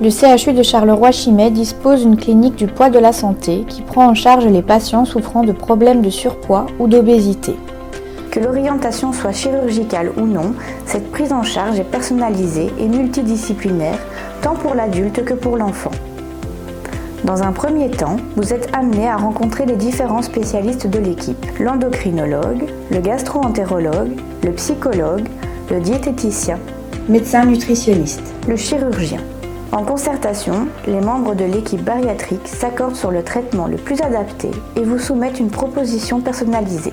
Le CHU de Charleroi-Chimay dispose d'une clinique du poids de la santé qui prend en charge les patients souffrant de problèmes de surpoids ou d'obésité. Que l'orientation soit chirurgicale ou non, cette prise en charge est personnalisée et multidisciplinaire, tant pour l'adulte que pour l'enfant. Dans un premier temps, vous êtes amené à rencontrer les différents spécialistes de l'équipe, l'endocrinologue, le gastro-entérologue, le psychologue, le diététicien, médecin nutritionniste, le chirurgien. En concertation, les membres de l'équipe bariatrique s'accordent sur le traitement le plus adapté et vous soumettent une proposition personnalisée.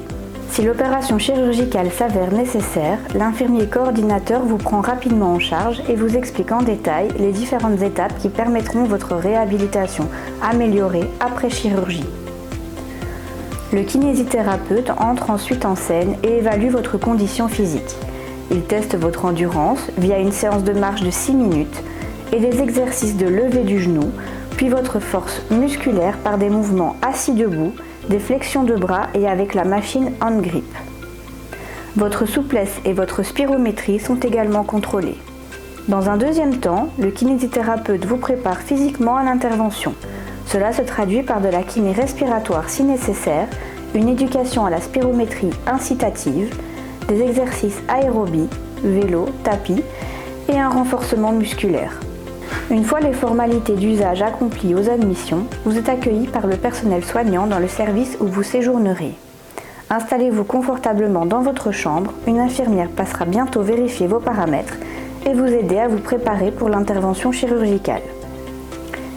Si l'opération chirurgicale s'avère nécessaire, l'infirmier coordinateur vous prend rapidement en charge et vous explique en détail les différentes étapes qui permettront votre réhabilitation améliorée après chirurgie. Le kinésithérapeute entre ensuite en scène et évalue votre condition physique. Il teste votre endurance via une séance de marche de 6 minutes et des exercices de levée du genou, puis votre force musculaire par des mouvements assis debout, des flexions de bras et avec la machine hand grip. Votre souplesse et votre spirométrie sont également contrôlées. Dans un deuxième temps, le kinésithérapeute vous prépare physiquement à l'intervention. Cela se traduit par de la kiné respiratoire si nécessaire, une éducation à la spirométrie incitative, des exercices aérobie, vélo, tapis et un renforcement musculaire. Une fois les formalités d'usage accomplies aux admissions, vous êtes accueilli par le personnel soignant dans le service où vous séjournerez. Installez-vous confortablement dans votre chambre, une infirmière passera bientôt vérifier vos paramètres et vous aider à vous préparer pour l'intervention chirurgicale.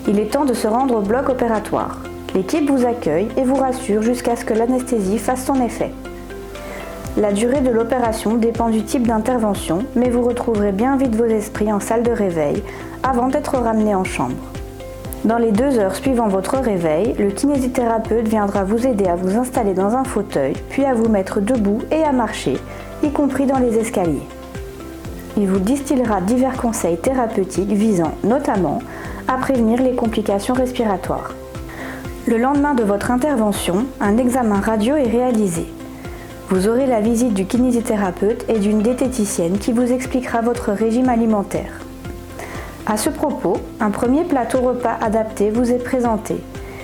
Il est temps de se rendre au bloc opératoire. L'équipe vous accueille et vous rassure jusqu'à ce que l'anesthésie fasse son effet. La durée de l'opération dépend du type d'intervention, mais vous retrouverez bien vite vos esprits en salle de réveil avant d'être ramené en chambre. Dans les 2 heures suivant votre réveil, le kinésithérapeute viendra vous aider à vous installer dans un fauteuil, puis à vous mettre debout et à marcher, y compris dans les escaliers. Il vous distillera divers conseils thérapeutiques visant notamment à prévenir les complications respiratoires. Le lendemain de votre intervention, un examen radio est réalisé. Vous aurez la visite du kinésithérapeute et d'une diététicienne qui vous expliquera votre régime alimentaire. À ce propos, un premier plateau repas adapté vous est présenté.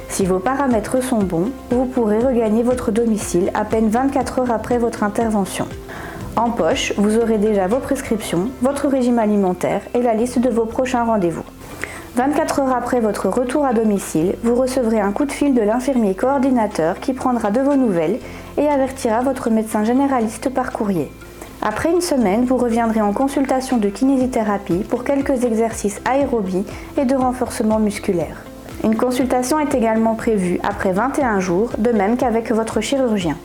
Si vos paramètres sont bons, vous pourrez regagner votre domicile à peine 24 heures après votre intervention. En poche, vous aurez déjà vos prescriptions, votre régime alimentaire et la liste de vos prochains rendez-vous. 24 heures après votre retour à domicile, vous recevrez un coup de fil de l'infirmier coordinateur qui prendra de vos nouvelles et avertira votre médecin généraliste par courrier. Après une semaine, vous reviendrez en consultation de kinésithérapie pour quelques exercices aérobie et de renforcement musculaire. Une consultation est également prévue après 21 jours, de même qu'avec votre chirurgien.